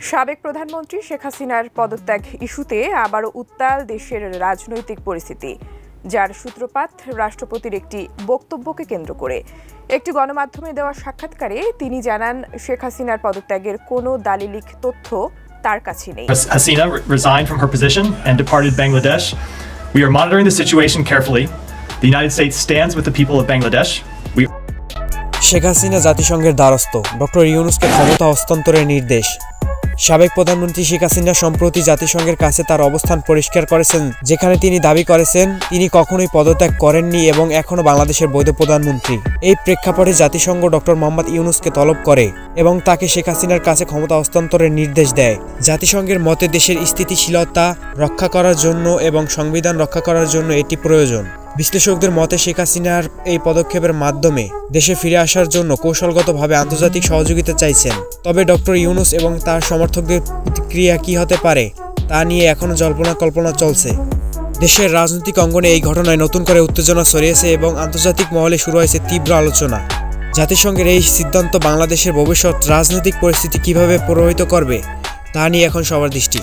সাবেক প্রধানমন্ত্রী শেখ হাসিনার পদত্যাগ ইস্যুতে আবারও উত্তাল দেশের রাজনৈতিক পরিস্থিতি, যার সূত্রপাত রাষ্ট্রপতির একটি বক্তব্যকে কেন্দ্র করে। একটি গণমাধ্যমে দেওয়া সাক্ষাৎকারে তিনি জানান, শেখ হাসিনার পদত্যাগের কোনো দালিলিক তথ্য তার কাছে নেই। Hasina resigned from her position and departed Bangladesh. We are monitoring the situation carefully. The United States stands with the people of Bangladesh. Sheikh Hasina জাতিসংঘের দ্বারস্থ, ডক্টর ইউনূসকে ক্ষমতা হস্তান্তরের নির্দেশ। সাবেক প্রধানমন্ত্রী শেখ হাসিনা সম্প্রতি জাতিসংঘের কাছে তার অবস্থান পরিষ্কার করেছেন, যেখানে তিনি দাবি করেছেন তিনি কখনোই পদত্যাগ করেননি এবং এখনও বাংলাদেশের বৈধ প্রধানমন্ত্রী। এই প্রেক্ষাপটে জাতিসংঘ ডক্টর মোহাম্মদ ইউনূসকে তলব করে এবং তাকে শেখ হাসিনার কাছে ক্ষমতা হস্তান্তরের নির্দেশ দেয়। জাতিসংঘের মতে দেশের স্থিতিশীলতা রক্ষা করার জন্য এবং সংবিধান রক্ষা করার জন্য এটি প্রয়োজন। বিশ্লেষকদের মতে শেখ হাসিনার এই পদক্ষেপের মাধ্যমে দেশে ফিরে আসার জন্য কৌশলগতভাবে আন্তর্জাতিক সহযোগিতা চাইছেন। তবে ডক্টর ইউনূস এবং তার সমর্থকদের প্রতিক্রিয়া কী হতে পারে তা নিয়ে এখনও জল্পনা কল্পনা চলছে। দেশের রাজনৈতিক অঙ্গনে এই ঘটনায় নতুন করে উত্তেজনা ছড়িয়েছে এবং আন্তর্জাতিক মহলে শুরু হয়েছে তীব্র আলোচনা। জাতিসংঘের এই সিদ্ধান্ত বাংলাদেশের ভবিষ্যৎ রাজনৈতিক পরিস্থিতি কিভাবে প্রভাবিত করবে তা নিয়ে এখন সবার দৃষ্টি।